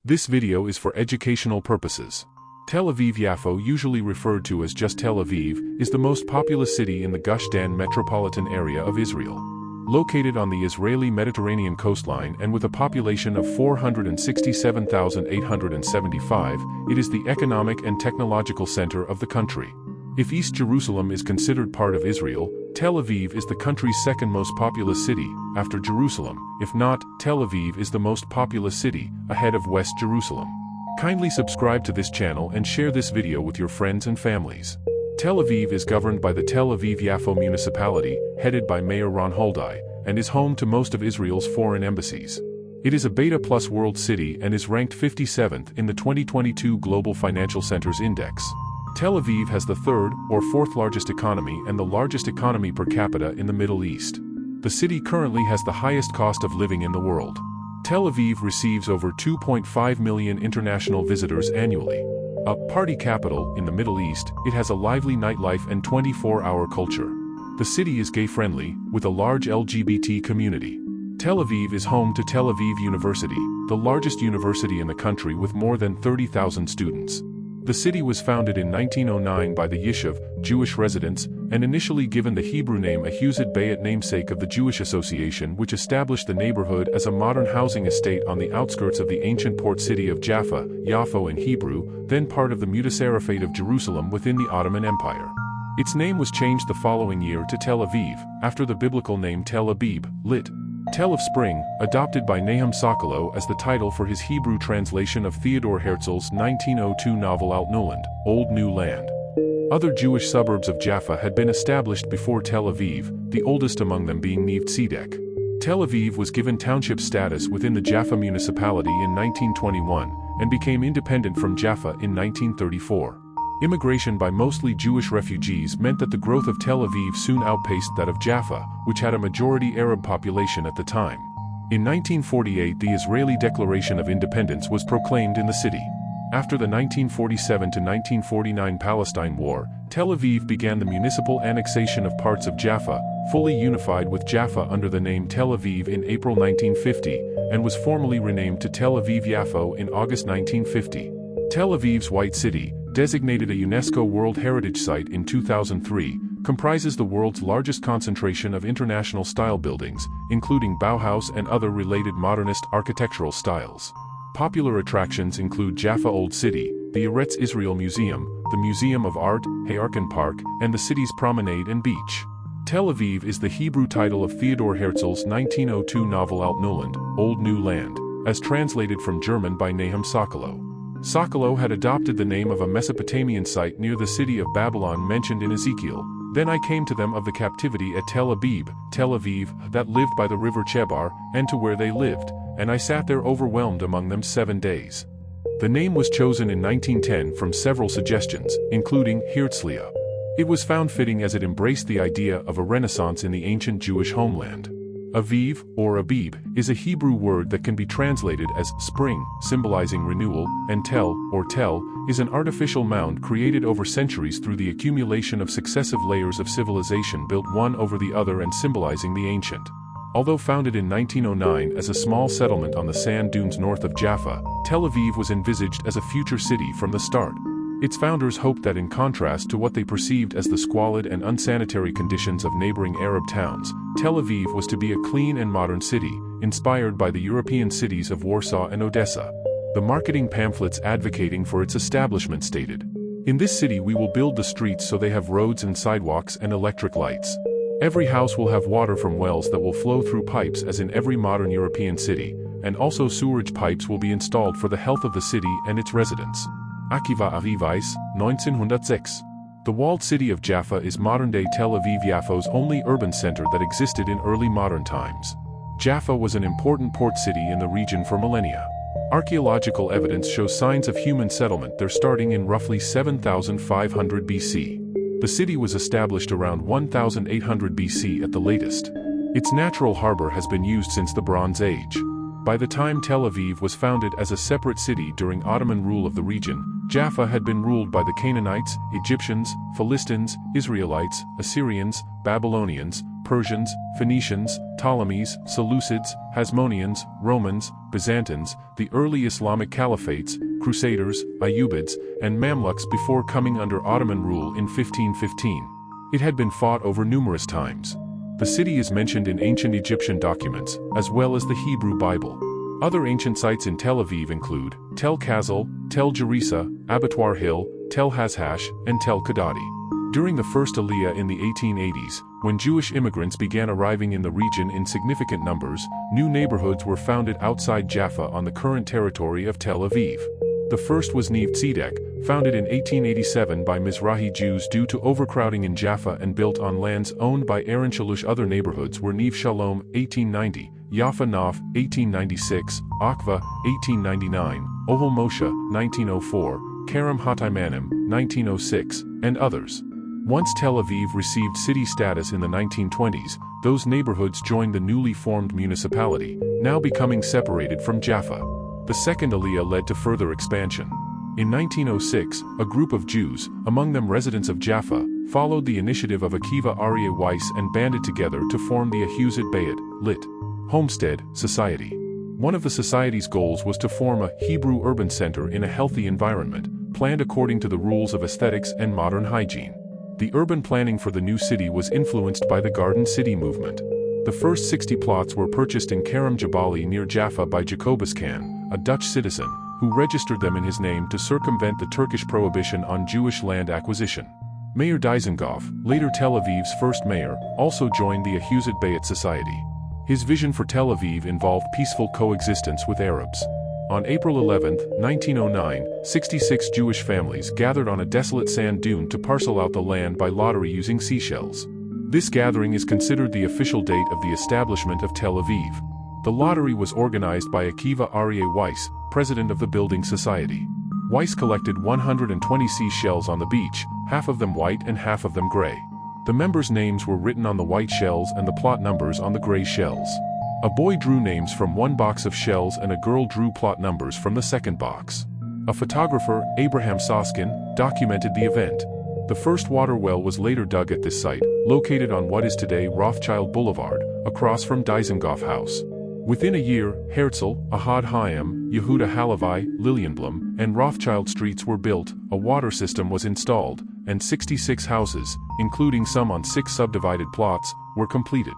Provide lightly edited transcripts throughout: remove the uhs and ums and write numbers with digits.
This video is for educational purposes. Tel Aviv-Yafo, usually referred to as just Tel Aviv, is the most populous city in the Gush Dan metropolitan area of Israel. Located on the Israeli Mediterranean coastline and with a population of 467,875, it is the economic and technological center of the country. If East Jerusalem is considered part of Israel, Tel Aviv is the country's second most populous city, after Jerusalem. If not, Tel Aviv is the most populous city, ahead of West Jerusalem. Kindly subscribe to this channel and share this video with your friends and families. Tel Aviv is governed by the Tel Aviv-Yafo municipality, headed by Mayor Ron Huldai, and is home to most of Israel's foreign embassies. It is a Beta Plus world city and is ranked 57th in the 2022 Global Financial Centers Index. Tel Aviv has the third or fourth largest economy and the largest economy per capita in the Middle East. The city currently has the highest cost of living in the world. Tel Aviv receives over 2.5 million international visitors annually. A party capital in the Middle East, it has a lively nightlife and 24-hour culture. The city is gay-friendly, with a large LGBT community. Tel Aviv is home to Tel Aviv University, the largest university in the country with more than 30,000 students. The city was founded in 1909 by the Yishuv, Jewish residents, and initially given the Hebrew name Ahuzat Bayit, namesake of the Jewish Association, which established the neighborhood as a modern housing estate on the outskirts of the ancient port city of Jaffa, Yafo in Hebrew, then part of the Mutasarrafate of Jerusalem within the Ottoman Empire. Its name was changed the following year to Tel Aviv, after the biblical name Tel Abib, lit. Tel of Spring, adopted by Nahum Sokolow as the title for his Hebrew translation of Theodor Herzl's 1902 novel Altneuland, Old New Land. Other Jewish suburbs of Jaffa had been established before Tel Aviv, the oldest among them being Neve Tzedek. Tel Aviv was given township status within the Jaffa municipality in 1921, and became independent from Jaffa in 1934. Immigration by mostly Jewish refugees meant that the growth of Tel Aviv soon outpaced that of Jaffa, which had a majority Arab population at the time. In 1948, the Israeli Declaration of Independence was proclaimed in the city. After the 1947 to 1949 Palestine War, Tel Aviv began the municipal annexation of parts of Jaffa, fully unified with Jaffa under the name Tel Aviv in April 1950, and was formally renamed to Tel Aviv-Yafo in August 1950. Tel Aviv's White City, designated a UNESCO World Heritage Site in 2003, comprises the world's largest concentration of international-style buildings, including Bauhaus and other related modernist architectural styles. Popular attractions include Jaffa Old City, the Eretz Israel Museum, the Museum of Art, Hayarken Park, and the city's promenade and beach. Tel Aviv is the Hebrew title of Theodor Herzl's 1902 novel Altneuland, Old New Land, as translated from German by Nahum Sokolow. Sokolow had adopted the name of a Mesopotamian site near the city of Babylon mentioned in Ezekiel. Then I came to them of the captivity at Tel Aviv, that lived by the river Chebar, and to where they lived, and I sat there overwhelmed among them 7 days. The name was chosen in 1910 from several suggestions, including Herzliya. It was found fitting as it embraced the idea of a renaissance in the ancient Jewish homeland. Aviv, or Abib, is a Hebrew word that can be translated as spring, symbolizing renewal, and Tel, or Tel, is an artificial mound created over centuries through the accumulation of successive layers of civilization built one over the other and symbolizing the ancient. Although founded in 1909 as a small settlement on the sand dunes north of Jaffa, Tel Aviv was envisaged as a future city from the start. Its founders hoped that in contrast to what they perceived as the squalid and unsanitary conditions of neighboring Arab towns, Tel Aviv was to be a clean and modern city, inspired by the European cities of Warsaw and Odessa. The marketing pamphlets advocating for its establishment stated, "In this city we will build the streets so they have roads and sidewalks and electric lights. Every house will have water from wells that will flow through pipes as in every modern European city, and also sewerage pipes will be installed for the health of the city and its residents." Akiva Arivais, 1906. The walled city of Jaffa is modern-day Tel Aviv-Yafo's only urban center that existed in early modern times. Jaffa was an important port city in the region for millennia. Archaeological evidence shows signs of human settlement there starting in roughly 7,500 BC. The city was established around 1,800 BC at the latest. Its natural harbor has been used since the Bronze Age. By the time Tel Aviv was founded as a separate city during Ottoman rule of the region, Jaffa had been ruled by the Canaanites, Egyptians, Philistines, Israelites, Assyrians, Babylonians, Persians, Phoenicians, Ptolemies, Seleucids, Hasmoneans, Romans, Byzantines, the early Islamic caliphates, Crusaders, Ayyubids, and Mamluks before coming under Ottoman rule in 1515. It had been fought over numerous times. The city is mentioned in ancient Egyptian documents, as well as the Hebrew Bible. Other ancient sites in Tel Aviv include Tel Kazal, Tel Jarisa, Abattoir Hill, Tel Hazhash, and Tel Kadadi. During the first Aliyah in the 1880s, when Jewish immigrants began arriving in the region in significant numbers, new neighborhoods were founded outside Jaffa on the current territory of Tel Aviv. The first was Neve Tzedek, founded in 1887 by Mizrahi Jews due to overcrowding in Jaffa and built on lands owned by Aaron Shalush. Other neighborhoods were Neve Shalom, 1890, Yaffa Naf, 1896, Akva, 1899, Ohel Moshe, 1904, Kerem Hataymanim, 1906, and others. Once Tel Aviv received city status in the 1920s, those neighborhoods joined the newly formed municipality, now becoming separated from Jaffa. The second Aliyah led to further expansion. In 1906, a group of Jews, among them residents of Jaffa, followed the initiative of Akiva Aryeh Weiss and banded together to form the Ahuzat Bayit, lit. Homestead, Society. One of the society's goals was to form a Hebrew urban center in a healthy environment, planned according to the rules of aesthetics and modern hygiene. The urban planning for the new city was influenced by the Garden City movement. The first 60 plots were purchased in Kerem Jabali near Jaffa by Jacobus Khan, a Dutch citizen, who registered them in his name to circumvent the Turkish prohibition on Jewish land acquisition. Mayor Dizengoff, later Tel Aviv's first mayor, also joined the Ahuzat Bayit Society. His vision for Tel Aviv involved peaceful coexistence with Arabs. On April 11, 1909, 66 Jewish families gathered on a desolate sand dune to parcel out the land by lottery using seashells. This gathering is considered the official date of the establishment of Tel Aviv. The lottery was organized by Akiva Aryeh Weiss, president of the Building Society. Weiss collected 120 seashells on the beach, half of them white and half of them gray. The members' names were written on the white shells and the plot numbers on the gray shells. A boy drew names from one box of shells and a girl drew plot numbers from the second box. A photographer, Abraham Soskin, documented the event. The first water well was later dug at this site, located on what is today Rothschild Boulevard, across from Dizengoff House. Within a year, Herzl, Ahad Hayam, Yehuda Halevi, Lilienblum, and Rothschild streets were built, a water system was installed, and 66 houses, including some on 6 subdivided plots, were completed.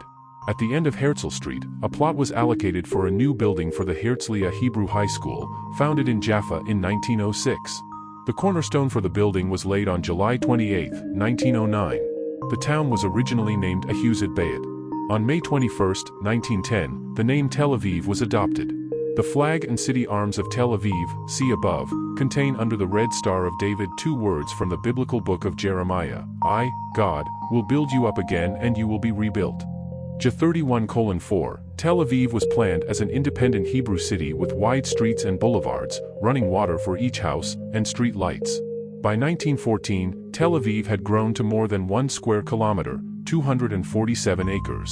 At the end of Herzl Street, a plot was allocated for a new building for the Herzliya Hebrew High School, founded in Jaffa in 1906. The cornerstone for the building was laid on July 28, 1909. The town was originally named Ahuzat Bayit. On May 21, 1910, the name Tel Aviv was adopted. The flag and city arms of Tel Aviv, see above, contain under the red star of David 2 words from the biblical book of Jeremiah: I, God, will build you up again and you will be rebuilt. J 31:4, Tel Aviv was planned as an independent Hebrew city with wide streets and boulevards, running water for each house, and street lights. By 1914, Tel Aviv had grown to more than 1 square kilometer, 247 acres.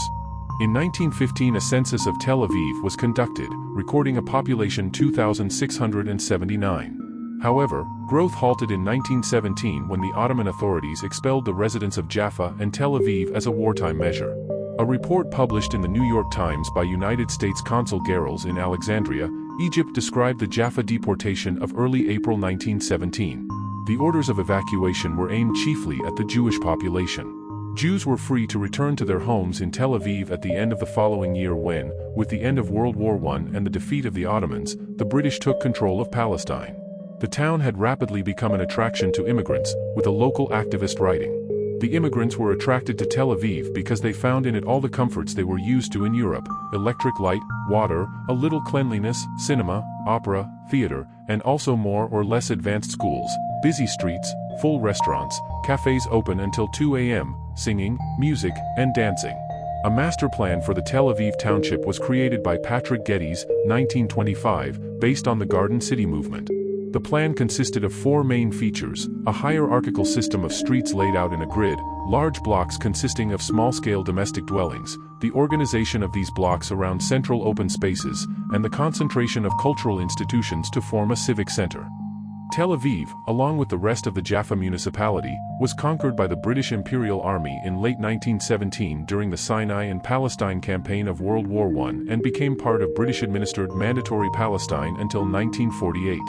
In 1915, a census of Tel Aviv was conducted, recording a population 2,679. However, growth halted in 1917 when the Ottoman authorities expelled the residents of Jaffa and Tel Aviv as a wartime measure. A report published in the New York Times by United States Consul Garrels in Alexandria, Egypt described the Jaffa deportation of early April 1917. The orders of evacuation were aimed chiefly at the Jewish population. Jews were free to return to their homes in Tel Aviv at the end of the following year when, with the end of World War I and the defeat of the Ottomans, the British took control of Palestine. The town had rapidly become an attraction to immigrants, with a local activist writing. The immigrants were attracted to Tel Aviv because they found in it all the comforts they were used to in Europe: electric light, water, a little cleanliness, cinema, opera, theater, and also more or less advanced schools, busy streets, full restaurants, cafes open until 2 a.m., singing, music, and dancing. A master plan for the Tel Aviv township was created by Patrick Geddes, 1925, based on the Garden City movement. The plan consisted of 4 main features: a hierarchical system of streets laid out in a grid, large blocks consisting of small-scale domestic dwellings, the organization of these blocks around central open spaces, and the concentration of cultural institutions to form a civic center. Tel Aviv, along with the rest of the Jaffa municipality, was conquered by the British Imperial Army in late 1917 during the Sinai and Palestine campaign of World War I and became part of British-administered Mandatory Palestine until 1948.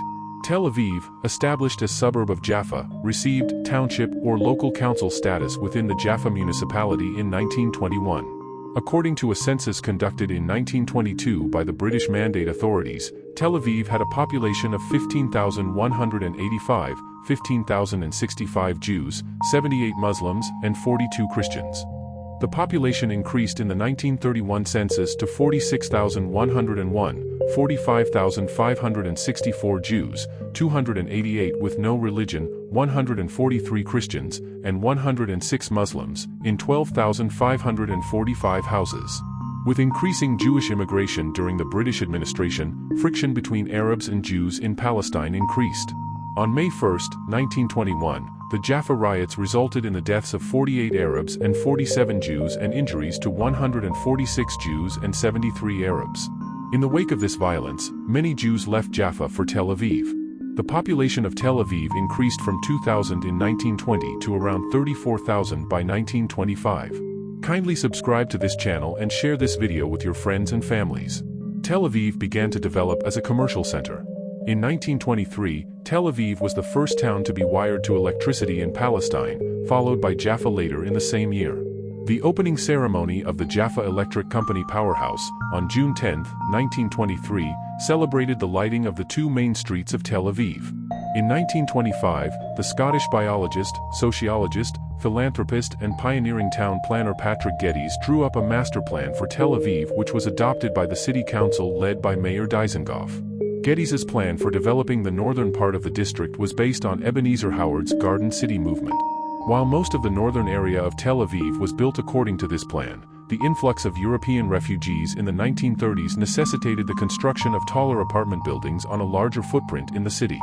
Tel Aviv, established as suburb of Jaffa, received township or local council status within the Jaffa municipality in 1921. According to a census conducted in 1922 by the British Mandate authorities, Tel Aviv had a population of 15,185, 15,065 Jews, 78 Muslims, and 42 Christians. The population increased in the 1931 census to 46,101, 45,564 Jews, 288 with no religion, 143 Christians, and 106 Muslims, in 12,545 houses. With increasing Jewish immigration during the British administration, friction between Arabs and Jews in Palestine increased. On May 1, 1921, the Jaffa riots resulted in the deaths of 48 Arabs and 47 Jews and injuries to 146 Jews and 73 Arabs. In the wake of this violence, many Jews left Jaffa for Tel Aviv. The population of Tel Aviv increased from 2,000 in 1920 to around 34,000 by 1925. Kindly subscribe to this channel and share this video with your friends and families. Tel Aviv began to develop as a commercial center. In 1923, Tel Aviv was the first town to be wired to electricity in Palestine, followed by Jaffa later in the same year. The opening ceremony of the Jaffa Electric Company powerhouse, on June 10, 1923, celebrated the lighting of the two main streets of Tel Aviv. In 1925, the Scottish biologist, sociologist, philanthropist and pioneering town planner Patrick Geddes drew up a master plan for Tel Aviv which was adopted by the city council led by Mayor Dizengoff. Geddes's plan for developing the northern part of the district was based on Ebenezer Howard's Garden City movement. While most of the northern area of Tel Aviv was built according to this plan, the influx of European refugees in the 1930s necessitated the construction of taller apartment buildings on a larger footprint in the city.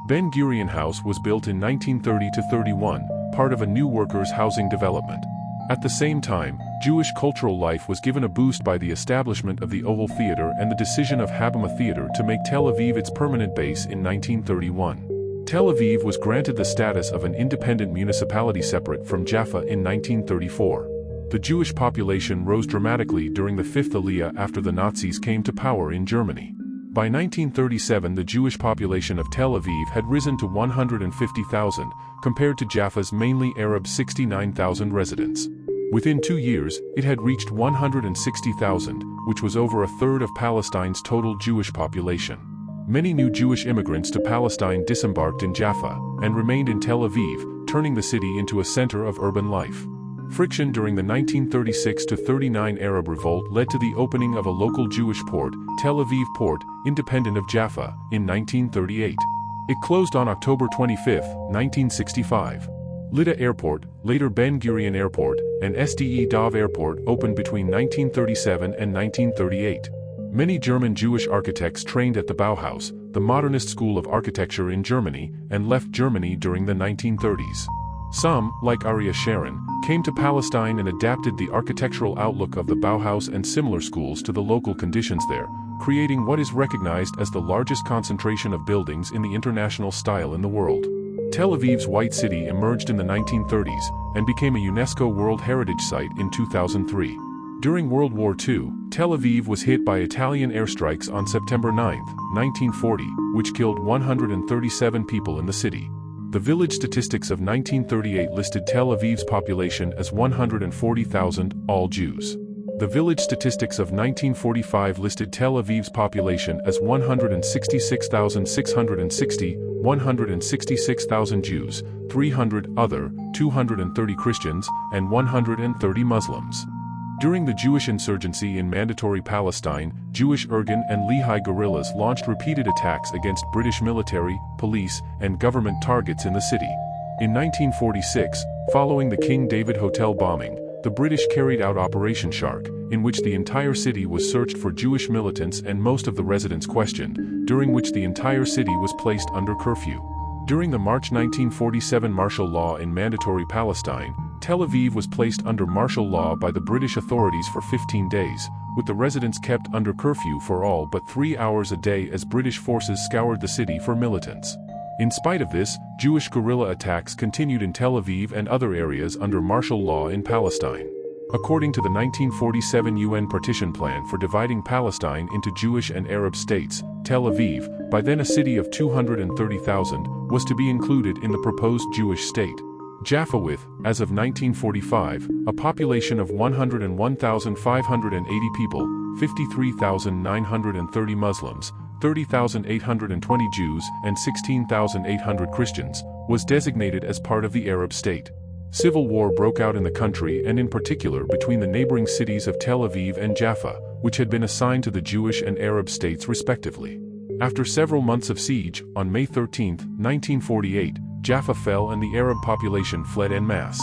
Ben Gurion House was built in 1930-31, part of a new workers' housing development. At the same time, Jewish cultural life was given a boost by the establishment of the Oval Theater and the decision of Habima Theater to make Tel Aviv its permanent base in 1931. Tel Aviv was granted the status of an independent municipality separate from Jaffa in 1934. The Jewish population rose dramatically during the Fifth Aliyah after the Nazis came to power in Germany. By 1937, the Jewish population of Tel Aviv had risen to 150,000, compared to Jaffa's mainly Arab 69,000 residents. Within 2 years, it had reached 160,000, which was over a third of Palestine's total Jewish population. Many new Jewish immigrants to Palestine disembarked in Jaffa, and remained in Tel Aviv, turning the city into a center of urban life. Friction during the 1936-39 Arab Revolt led to the opening of a local Jewish port, Tel Aviv Port, independent of Jaffa, in 1938. It closed on October 25, 1965. Lydda Airport, later Ben Gurion Airport, and Sde Dov Airport opened between 1937 and 1938. Many German Jewish architects trained at the Bauhaus, the modernist school of architecture in Germany, and left Germany during the 1930s. Some, like Aria Sharon, came to Palestine and adapted the architectural outlook of the Bauhaus and similar schools to the local conditions there, creating what is recognized as the largest concentration of buildings in the international style in the world. Tel Aviv's White City emerged in the 1930s, and became a UNESCO World Heritage Site in 2003. During World War II, Tel Aviv was hit by Italian airstrikes on September 9, 1940, which killed 137 people in the city. The village statistics of 1938 listed Tel Aviv's population as 140,000, all Jews. The village statistics of 1945 listed Tel Aviv's population as 166,660, 166,000 Jews, 300 other, 230 Christians, and 130 Muslims. During the Jewish insurgency in Mandatory Palestine, Jewish Irgun and Lehi guerrillas launched repeated attacks against British military, police, and government targets in the city. In 1946, following the King David Hotel bombing, the British carried out Operation Shark, in which the entire city was searched for Jewish militants and most of the residents questioned, during which the entire city was placed under curfew. During the March 1947 martial law in Mandatory Palestine, Tel Aviv was placed under martial law by the British authorities for 15 days, with the residents kept under curfew for all but 3 hours a day as British forces scoured the city for militants. In spite of this, Jewish guerrilla attacks continued in Tel Aviv and other areas under martial law in Palestine. According to the 1947 UN partition plan for dividing Palestine into Jewish and Arab states, Tel Aviv, by then a city of 230,000, was to be included in the proposed Jewish state. Jaffa with, as of 1945, a population of 101,580 people, 53,930 Muslims, 30,820 Jews, and 16,800 Christians, was designated as part of the Arab state. Civil war broke out in the country and in particular between the neighboring cities of Tel Aviv and Jaffa, which had been assigned to the Jewish and Arab states respectively. After several months of siege, on May 13, 1948, Jaffa fell and the Arab population fled en masse.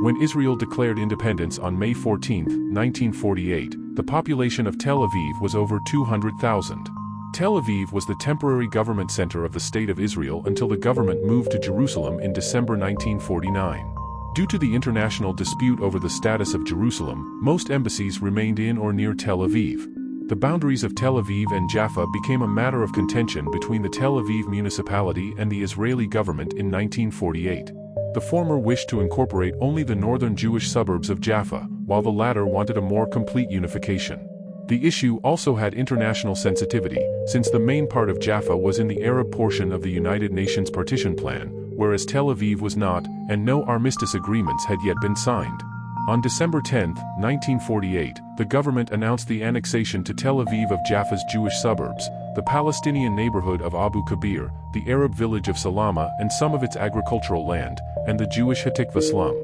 When Israel declared independence on May 14, 1948, the population of Tel Aviv was over 200,000. Tel Aviv was the temporary government center of the State of Israel until the government moved to Jerusalem in December 1949. Due to the international dispute over the status of Jerusalem, most embassies remained in or near Tel Aviv. The boundaries of Tel Aviv and Jaffa became a matter of contention between the Tel Aviv municipality and the Israeli government in 1948. The former wished to incorporate only the northern Jewish suburbs of Jaffa, while the latter wanted a more complete unification. The issue also had international sensitivity, since the main part of Jaffa was in the Arab portion of the United Nations partition plan, whereas Tel Aviv was not, and no armistice agreements had yet been signed. On December 10, 1948, the government announced the annexation to Tel Aviv of Jaffa's Jewish suburbs, the Palestinian neighborhood of Abu Kabir, the Arab village of Salama and some of its agricultural land, and the Jewish Hatikva slum.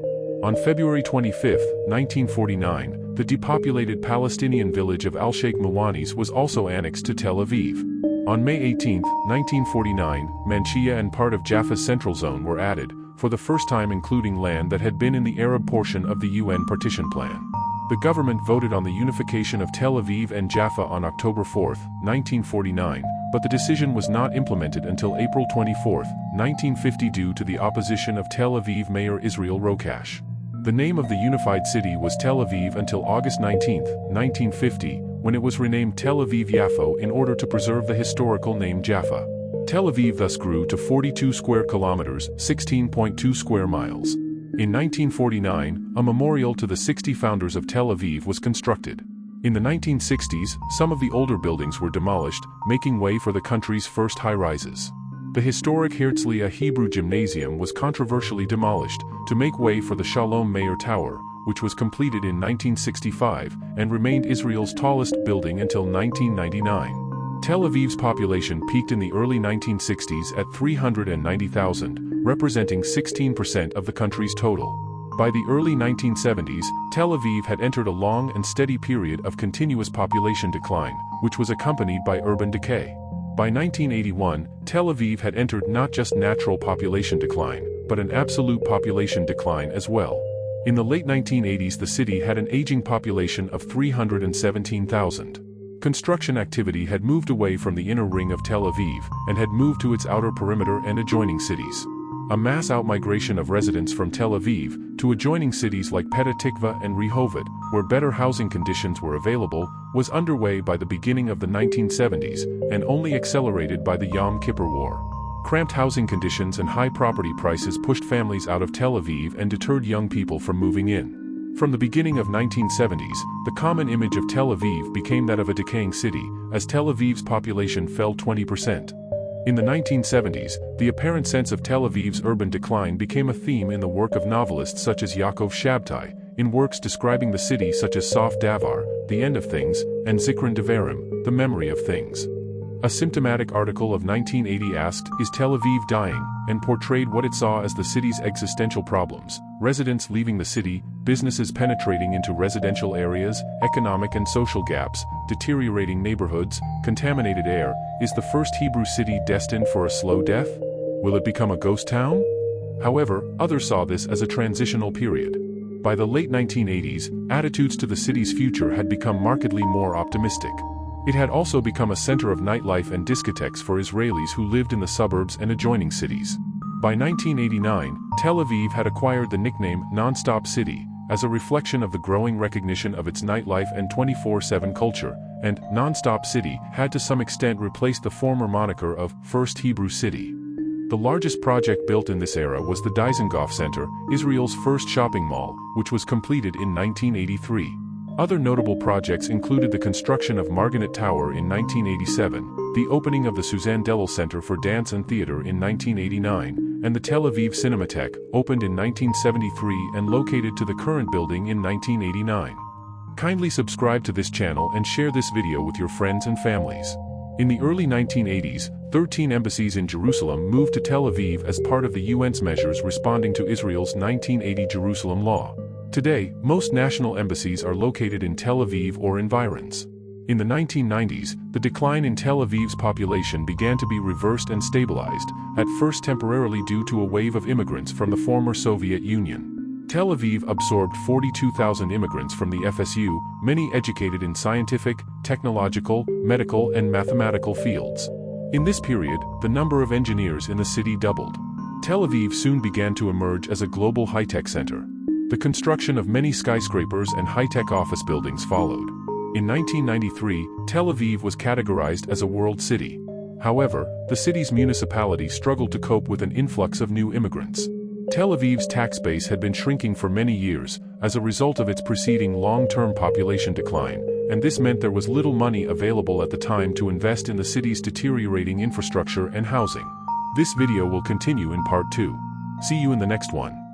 On February 25, 1949, the depopulated Palestinian village of Al-Sheikh Muwanis was also annexed to Tel Aviv. On May 18, 1949, Manshia and part of Jaffa's central zone were added, for the first time including land that had been in the Arab portion of the UN partition plan. The government voted on the unification of Tel Aviv and Jaffa on October 4, 1949, but the decision was not implemented until April 24, 1950 due to the opposition of Tel Aviv Mayor Israel Rokash. The name of the unified city was Tel Aviv until August 19, 1950, when it was renamed Tel Aviv-Yafo in order to preserve the historical name Jaffa. Tel Aviv thus grew to 42 square kilometers, 16.2 square miles. In 1949, a memorial to the 60 founders of Tel Aviv was constructed. In the 1960s, some of the older buildings were demolished, making way for the country's first high-rises. The historic Herzliya Hebrew Gymnasium was controversially demolished, to make way for the Shalom Meir Tower, which was completed in 1965, and remained Israel's tallest building until 1999. Tel Aviv's population peaked in the early 1960s at 390,000, representing 16% of the country's total. By the early 1970s, Tel Aviv had entered a long and steady period of continuous population decline, which was accompanied by urban decay. By 1981, Tel Aviv had entered not just natural population decline, but an absolute population decline as well. In the late 1980s, the city had an aging population of 317,000. Construction activity had moved away from the inner ring of Tel Aviv, and had moved to its outer perimeter and adjoining cities. A mass outmigration of residents from Tel Aviv to adjoining cities like Petah Tikva and Rehovot, where better housing conditions were available, was underway by the beginning of the 1970s, and only accelerated by the Yom Kippur War. Cramped housing conditions and high property prices pushed families out of Tel Aviv and deterred young people from moving in. From the beginning of 1970s, the common image of Tel Aviv became that of a decaying city, as Tel Aviv's population fell 20%. In the 1970s, the apparent sense of Tel Aviv's urban decline became a theme in the work of novelists such as Yaakov Shabtai, in works describing the city such as Sof Davar, The End of Things, and Zikron Devarim, The Memory of Things. A symptomatic article of 1980 asked, "Is Tel Aviv dying?" and portrayed what it saw as the city's existential problems: residents leaving the city, businesses penetrating into residential areas, economic and social gaps, deteriorating neighborhoods, contaminated air. Is the first Hebrew city destined for a slow death? Will it become a ghost town? However, others saw this as a transitional period. By the late 1980s, attitudes to the city's future had become markedly more optimistic. It had also become a center of nightlife and discotheques for Israelis who lived in the suburbs and adjoining cities. By 1989, Tel Aviv had acquired the nickname "Non-Stop City," as a reflection of the growing recognition of its nightlife and 24/7 culture, and "Non-Stop City" had to some extent replaced the former moniker of "First Hebrew City." The largest project built in this era was the Dizengoff Center, Israel's first shopping mall, which was completed in 1983. Other notable projects included the construction of Marganet Tower in 1987, the opening of the Suzanne Delel Center for Dance and Theater in 1989, and the Tel Aviv Cinematheque, opened in 1973 and located to the current building in 1989. Kindly subscribe to this channel and share this video with your friends and families. In the early 1980s, 13 embassies in Jerusalem moved to Tel Aviv as part of the UN's measures responding to Israel's 1980 Jerusalem Law. Today, most national embassies are located in Tel Aviv or environs. In the 1990s, the decline in Tel Aviv's population began to be reversed and stabilized, at first temporarily due to a wave of immigrants from the former Soviet Union. Tel Aviv absorbed 42,000 immigrants from the FSU, many educated in scientific, technological, medical and mathematical fields. In this period, the number of engineers in the city doubled. Tel Aviv soon began to emerge as a global high-tech center. The construction of many skyscrapers and high-tech office buildings followed. In 1993, Tel Aviv was categorized as a world city. However, the city's municipality struggled to cope with an influx of new immigrants. Tel Aviv's tax base had been shrinking for many years, as a result of its preceding long-term population decline, and this meant there was little money available at the time to invest in the city's deteriorating infrastructure and housing. This video will continue in part 2. See you in the next one.